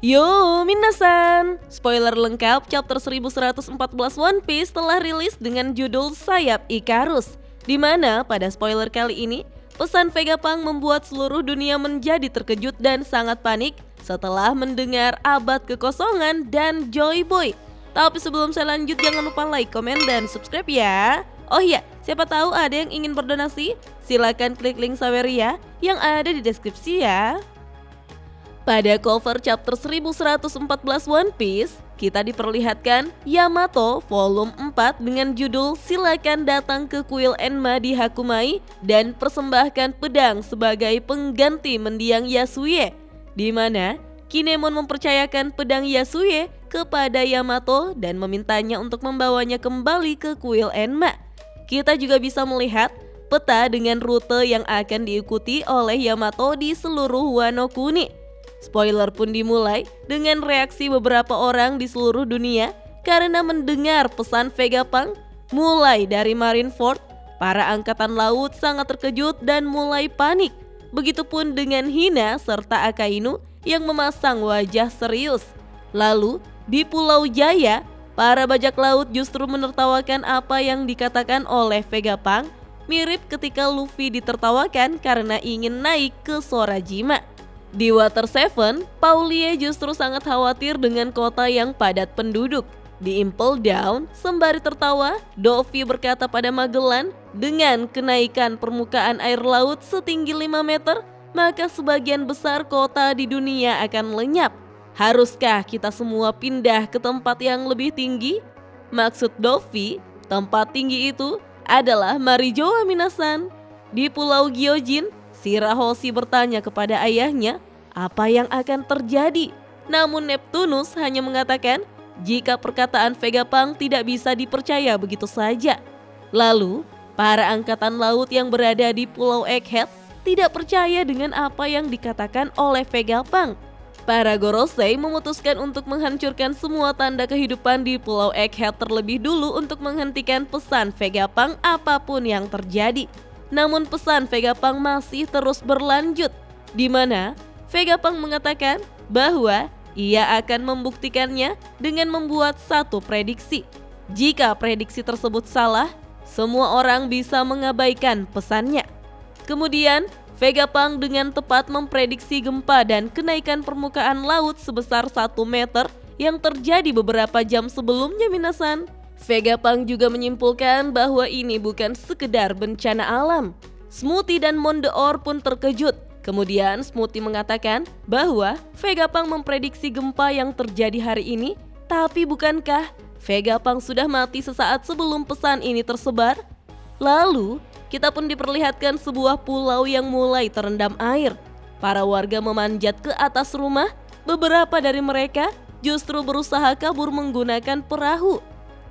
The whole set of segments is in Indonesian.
Yo minasan, spoiler lengkap chapter 1114 One Piece telah rilis dengan judul Sayap Icarus. Di mana pada spoiler kali ini, pesan Vegapunk membuat seluruh dunia menjadi terkejut dan sangat panik setelah mendengar abad kekosongan dan Joy Boy. Tapi sebelum saya lanjut, jangan lupa like, komen, dan subscribe ya. Oh iya, siapa tahu ada yang ingin berdonasi? Silakan klik link Saweria yang ada di deskripsi ya. Pada cover chapter 1114 One Piece, kita diperlihatkan Yamato volume 4 dengan judul Silakan datang ke kuil Enma di Hakumai dan persembahkan pedang sebagai pengganti mendiang Yasuye, di mana Kinemon mempercayakan pedang Yasuye kepada Yamato dan memintanya untuk membawanya kembali ke kuil Enma. Kita juga bisa melihat peta dengan rute yang akan diikuti oleh Yamato di seluruh Wano Kuni. Spoiler pun dimulai dengan reaksi beberapa orang di seluruh dunia karena mendengar pesan Vegapunk. Mulai dari Marineford, para angkatan laut sangat terkejut dan mulai panik. Begitupun dengan Hina serta Akainu yang memasang wajah serius. Lalu di Pulau Jaya, para bajak laut justru menertawakan apa yang dikatakan oleh Vegapunk, mirip ketika Luffy ditertawakan karena ingin naik ke Sorajima. Di Water 7, Paulie justru sangat khawatir dengan kota yang padat penduduk. Di Impel Down, sembari tertawa, Dovi berkata pada Magellan, dengan kenaikan permukaan air laut setinggi 5 meter, maka sebagian besar kota di dunia akan lenyap. Haruskah kita semua pindah ke tempat yang lebih tinggi? Maksud Dovi, tempat tinggi itu adalah Marijoa minasan. Di Pulau Gyojin, Shirahoshi bertanya kepada ayahnya apa yang akan terjadi. Namun Neptunus hanya mengatakan jika perkataan Vegapunk tidak bisa dipercaya begitu saja. Lalu para angkatan laut yang berada di Pulau Egghead tidak percaya dengan apa yang dikatakan oleh Vegapunk. Para Gorosei memutuskan untuk menghancurkan semua tanda kehidupan di Pulau Egghead terlebih dulu untuk menghentikan pesan Vegapunk apapun yang terjadi. Namun pesan Vegapunk masih terus berlanjut, di mana Vegapunk mengatakan bahwa ia akan membuktikannya dengan membuat satu prediksi. Jika prediksi tersebut salah, semua orang bisa mengabaikan pesannya. Kemudian Vegapunk dengan tepat memprediksi gempa dan kenaikan permukaan laut sebesar 1 meter yang terjadi beberapa jam sebelumnya minasan. Vegapunk juga menyimpulkan bahwa ini bukan sekedar bencana alam. Smoothie dan Mondeor pun terkejut. Kemudian Smoothie mengatakan bahwa Vegapunk memprediksi gempa yang terjadi hari ini. Tapi bukankah Vegapunk sudah mati sesaat sebelum pesan ini tersebar? Lalu kita pun diperlihatkan sebuah pulau yang mulai terendam air. Para warga memanjat ke atas rumah. Beberapa dari mereka justru berusaha kabur menggunakan perahu.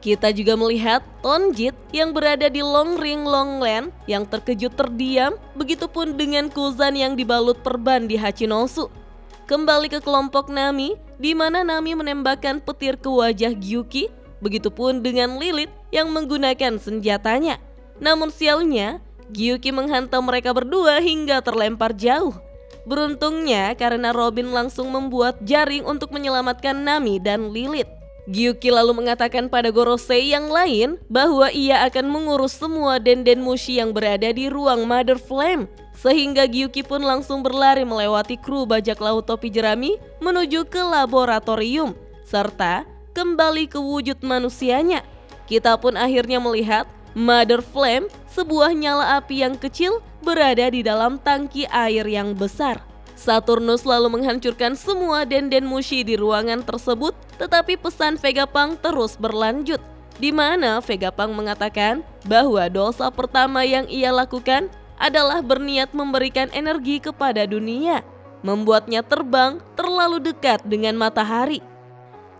Kita juga melihat Tonjit yang berada di Long Ring Longland yang terkejut terdiam, begitupun dengan Kuzan yang dibalut perban di Hachinosu. Kembali ke kelompok Nami, di mana Nami menembakkan petir ke wajah Gyuki, begitupun dengan Lilith yang menggunakan senjatanya. Namun sialnya, Gyuki menghantam mereka berdua hingga terlempar jauh. Beruntungnya karena Robin langsung membuat jaring untuk menyelamatkan Nami dan Lilith. Gyuki lalu mengatakan pada Gorosei yang lain bahwa ia akan mengurus semua Denden Mushi yang berada di ruang Mother Flame. Sehingga Gyuki pun langsung berlari melewati kru bajak laut topi jerami menuju ke laboratorium, serta kembali ke wujud manusianya. Kita pun akhirnya melihat Mother Flame, sebuah nyala api yang kecil berada di dalam tangki air yang besar. Saturnus lalu menghancurkan semua Denden Mushi di ruangan tersebut, tetapi pesan Vegapunk terus berlanjut, di mana Vegapunk mengatakan bahwa dosa pertama yang ia lakukan adalah berniat memberikan energi kepada dunia, membuatnya terbang terlalu dekat dengan matahari.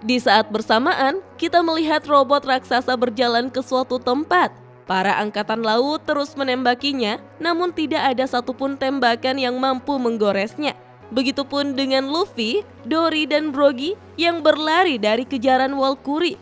Di saat bersamaan, kita melihat robot raksasa berjalan ke suatu tempat. Para angkatan laut terus menembakinya, namun tidak ada satupun tembakan yang mampu menggoresnya. Begitupun dengan Luffy, Dory, dan Brogy yang berlari dari kejaran Walkuri.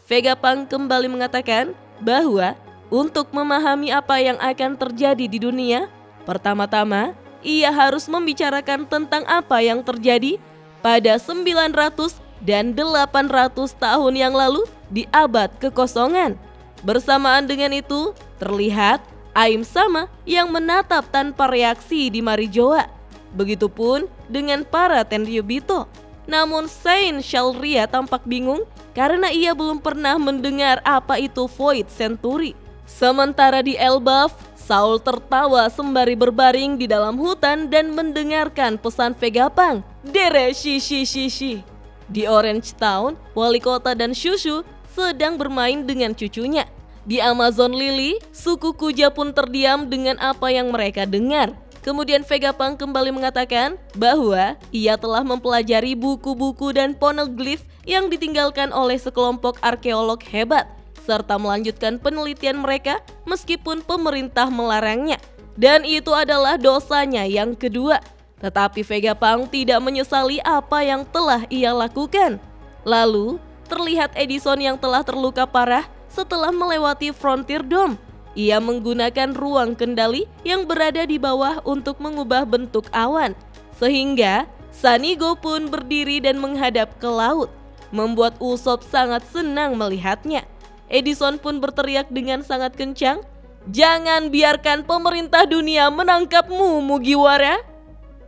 Vegapunk kembali mengatakan bahwa untuk memahami apa yang akan terjadi di dunia, pertama-tama ia harus membicarakan tentang apa yang terjadi pada 900 dan 800 tahun yang lalu di abad kekosongan. Bersamaan dengan itu, terlihat Aim Sama yang menatap tanpa reaksi di Marijoa. Begitupun dengan para Tenryubito. Namun Saint Shalria tampak bingung karena ia belum pernah mendengar apa itu Void Century. Sementara di Elbaf, Saul tertawa sembari berbaring di dalam hutan dan mendengarkan pesan Vegapunk. Dere shi. Di Orange Town, wali kota dan Shushu sedang bermain dengan cucunya. Di Amazon Lily, suku Kuja pun terdiam dengan apa yang mereka dengar. Kemudian Vegapunk kembali mengatakan bahwa ia telah mempelajari buku-buku dan poneglyph yang ditinggalkan oleh sekelompok arkeolog hebat, serta melanjutkan penelitian mereka meskipun pemerintah melarangnya. Dan itu adalah dosanya yang kedua. Tetapi Vegapunk tidak menyesali apa yang telah ia lakukan. Lalu, terlihat Edison yang telah terluka parah setelah melewati Frontier Dome. Ia menggunakan ruang kendali yang berada di bawah untuk mengubah bentuk awan. Sehingga Sanigo pun berdiri dan menghadap ke laut, membuat Usopp sangat senang melihatnya. Edison pun berteriak dengan sangat kencang, "Jangan biarkan pemerintah dunia menangkapmu, Mugiwara!"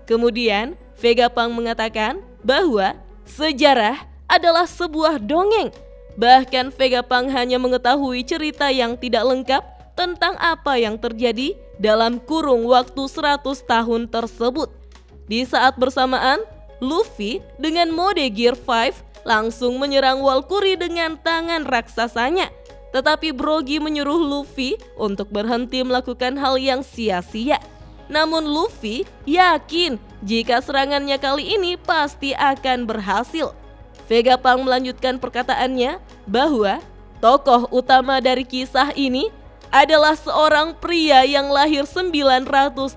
Kemudian Vegapunk mengatakan bahwa sejarah adalah sebuah dongeng. Bahkan Vegapunk hanya mengetahui cerita yang tidak lengkap tentang apa yang terjadi dalam kurung waktu 100 tahun tersebut. Di saat bersamaan, Luffy dengan mode Gear 5 langsung menyerang Walkuri dengan tangan raksasanya. Tetapi Brogy menyuruh Luffy untuk berhenti melakukan hal yang sia-sia. Namun Luffy yakin jika serangannya kali ini pasti akan berhasil. Vegapunk melanjutkan perkataannya bahwa tokoh utama dari kisah ini adalah seorang pria yang lahir 900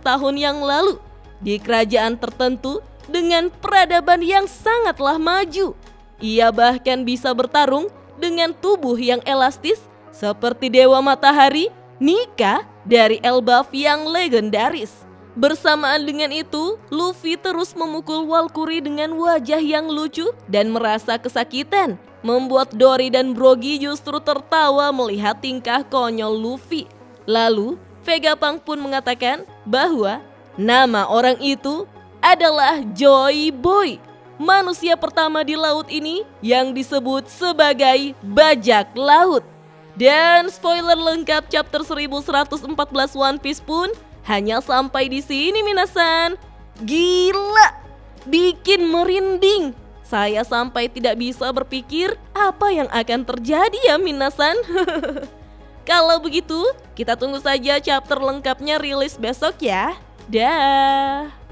tahun yang lalu di kerajaan tertentu dengan peradaban yang sangatlah maju. Ia bahkan bisa bertarung dengan tubuh yang elastis seperti Dewa Matahari, Nika dari Elbaf yang legendaris. Bersamaan dengan itu, Luffy terus memukul Walkuri dengan wajah yang lucu dan merasa kesakitan, membuat Dory dan Brogy justru tertawa melihat tingkah konyol Luffy. Lalu, Vegapunk pun mengatakan bahwa nama orang itu adalah Joy Boy, manusia pertama di laut ini yang disebut sebagai bajak laut. Dan spoiler lengkap chapter 1114 One Piece pun hanya sampai di sini minasan. Gila, bikin merinding. Saya sampai tidak bisa berpikir apa yang akan terjadi ya minasan. Kalau begitu, kita tunggu saja chapter lengkapnya rilis besok ya. Dah.